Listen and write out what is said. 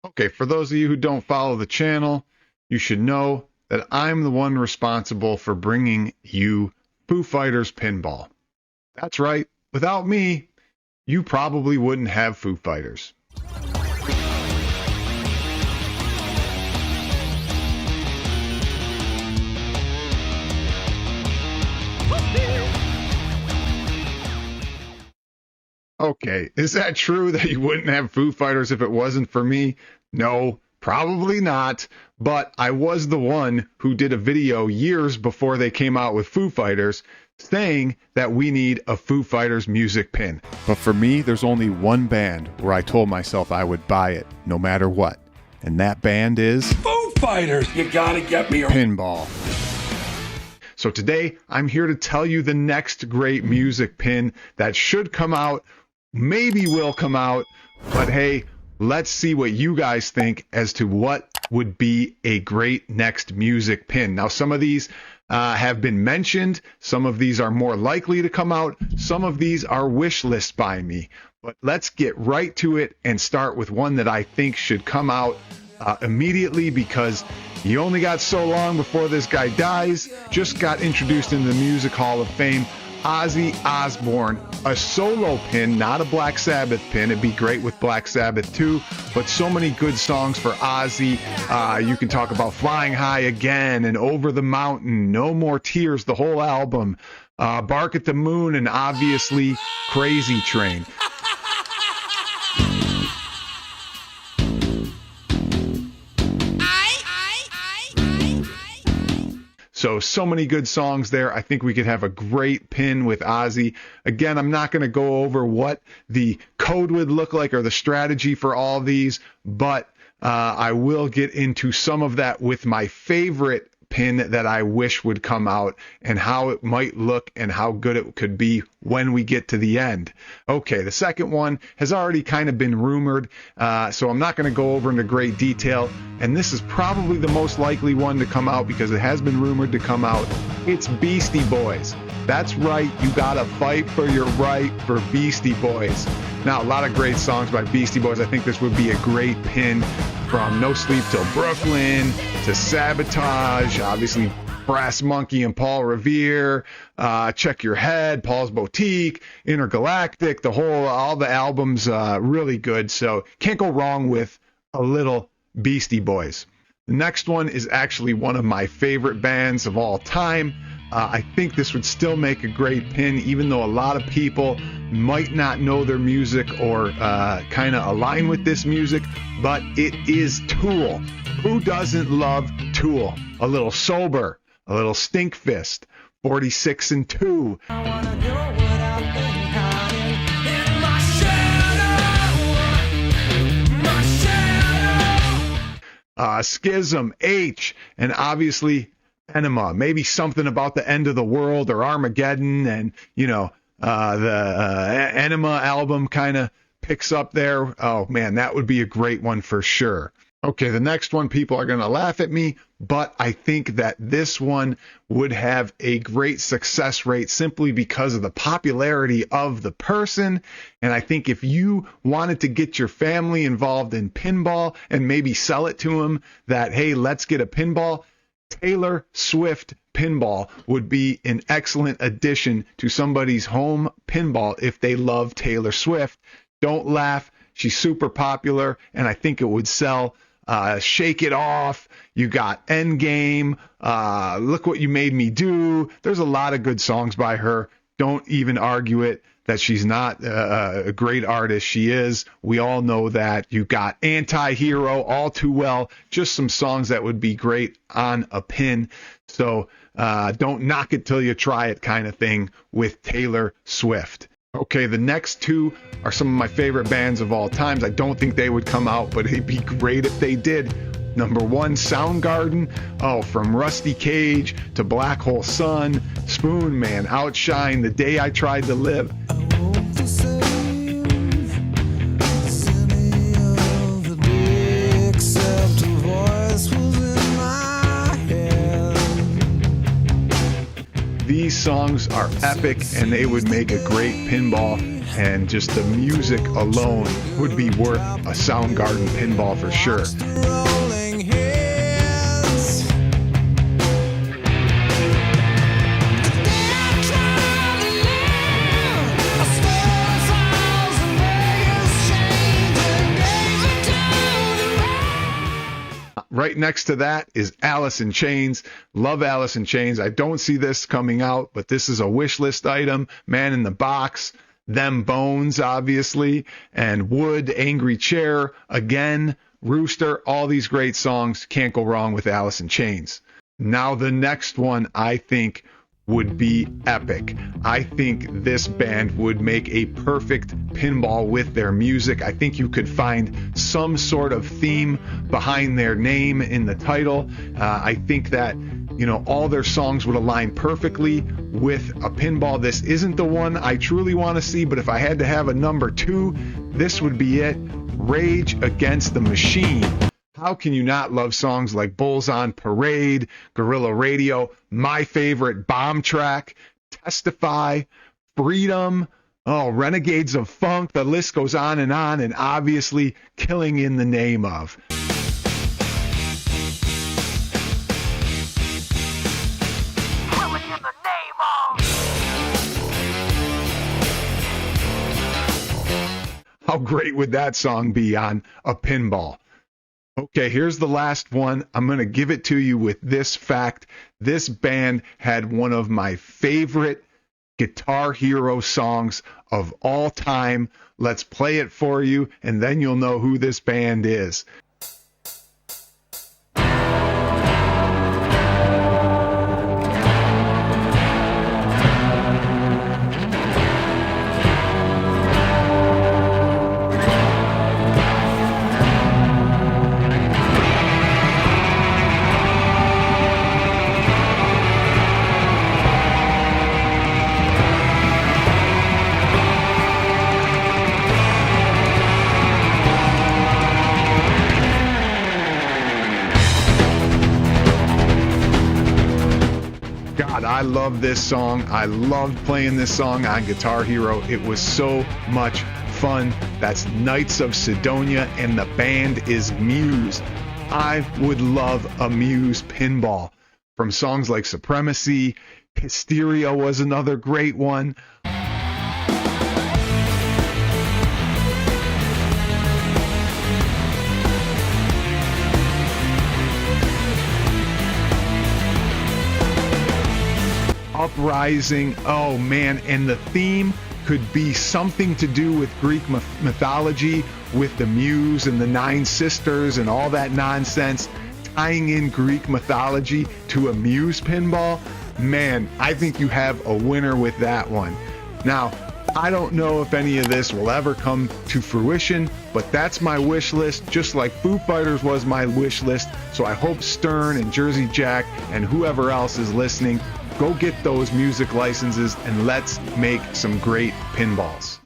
Okay, for those of you who don't follow the channel, you should know that I'm the one responsible for bringing you Foo Fighters Pinball. That's right, without me, you probably wouldn't have Foo Fighters. Okay, is that true that you wouldn't have Foo Fighters if it wasn't for me? No, probably not. But I was the one who did a video years before they came out with Foo Fighters saying that we need a Foo Fighters music pin. But for me, there's only one band where I told myself I would buy it no matter what. And that band is Foo Fighters. You gotta get me a Pinball. So today, I'm here to tell you the next great music pin that should come out, maybe will come out, but hey, let's see what you guys think as to what would be a great next music pin. Now, some of these have been mentioned. Some of these are more likely to come out. Some of these are wish list by me. But let's get right to it and start with one that I think should come out immediately, because you only got so long before this guy dies. Just got introduced into the Music Hall of Fame. Ozzy Osbourne, a solo pin, not a Black Sabbath pin. It'd be great with Black Sabbath too, but so many good songs for Ozzy. You can talk about Flying High Again and Over the Mountain, No More Tears, the whole album, Bark at the Moon, and obviously Crazy Train. So many good songs there. I think we could have a great pin with Ozzy. Again, I'm not going to go over what the code would look like or the strategy for all these, but I will get into some of that with my favorite pin that I wish would come out and how it might look and how good it could be when we get to the end. Okay, the second one has already kind of been rumored, so I'm not going to go over into great detail, and this is probably the most likely one to come out because it has been rumored to come out. It's Beastie Boys. That's right, you gotta fight for your right for Beastie Boys. Now, a lot of great songs by Beastie Boys. I think this would be a great pin, from No Sleep Till Brooklyn to Sabotage, obviously Brass Monkey and Paul Revere, Check Your Head, Paul's Boutique, Intergalactic, all the albums, really good. So can't go wrong with a little Beastie Boys. The next one is actually one of my favorite bands of all time. I think this would still make a great pin, even though a lot of people might not know their music or kind of align with this music, but it is Tool. Who doesn't love Tool? A little Sober, a little Stinkfist, 46 and 2. Schism, H, and obviously Enema. Maybe something about the end of the world or Armageddon, and the Enema album kind of picks up there. Oh man, that would be a great one for sure. Okay, the next one, people are going to laugh at me, but I think that this one would have a great success rate simply because of the popularity of the person. And I think if you wanted to get your family involved in pinball and maybe sell it to them that, hey, let's get a pinball, Taylor Swift Pinball would be an excellent addition to somebody's home pinball if they love Taylor Swift. Don't laugh. She's super popular, and I think it would sell. Shake It Off. You got Endgame. Look What You Made Me Do. There's a lot of good songs by her. Don't even argue it that she's not a great artist. She is. We all know that. You got Anti-Hero, All Too Well. Just some songs that would be great on a pin. So don't knock it till you try it kind of thing with Taylor Swift. Okay, the next two are some of my favorite bands of all times. I don't think they would come out, but it'd be great if they did. Number one, Soundgarden. Oh, from Rusty Cage to Black Hole Sun, Spoon Man, Outshine, The Day I Tried to Live. These songs are epic, and they would make a great pinball. and just the music alone would be worth a Soundgarden pinball for sure. Rolling hills. They're trying to live. I swear a thousand Vegas chains and gazing down the road. Right next to that is Alice in Chains. Love Alice in Chains. I don't see this coming out, but this is a wish list item. Man in the Box, Them Bones, obviously, and Wood, Angry Chair, Again, Rooster, all these great songs. Can't go wrong with Alice in Chains. Now the next one I think would be epic. I think this band would make a perfect pinball with their music. I think you could find some sort of theme behind their name in the title. I think that, all their songs would align perfectly with a pinball. This isn't the one I truly want to see, but if I had to have a number 2, this would be it. Rage Against the Machine. How can you not love songs like Bulls on Parade, Guerrilla Radio, my favorite, Bomb Track, Testify, Freedom, Renegades of Funk, the list goes on, and obviously Killing in the Name of. Killing in the name of. How great would that song be on a pinball? Okay, here's the last one. I'm going to give it to you with this fact. This band had one of my favorite Guitar Hero songs of all time. Let's play it for you, and then you'll know who this band is. God, I love this song. I loved playing this song on Guitar Hero. It was so much fun. That's Knights of Sidonia, and the band is Muse. I would love a Muse pinball. From songs like Supremacy, Hysteria was another great one. Uprising, oh man, and the theme could be something to do with Greek mythology, with the Muse and the 9 sisters and all that nonsense, tying in Greek mythology to a Muse pinball. Man, I think you have a winner with that one. Now, I don't know if any of this will ever come to fruition, but that's my wish list, just like Foo Fighters was my wish list. So I hope Stern and Jersey Jack and whoever else is listening, go get those music licenses and let's make some great pinballs.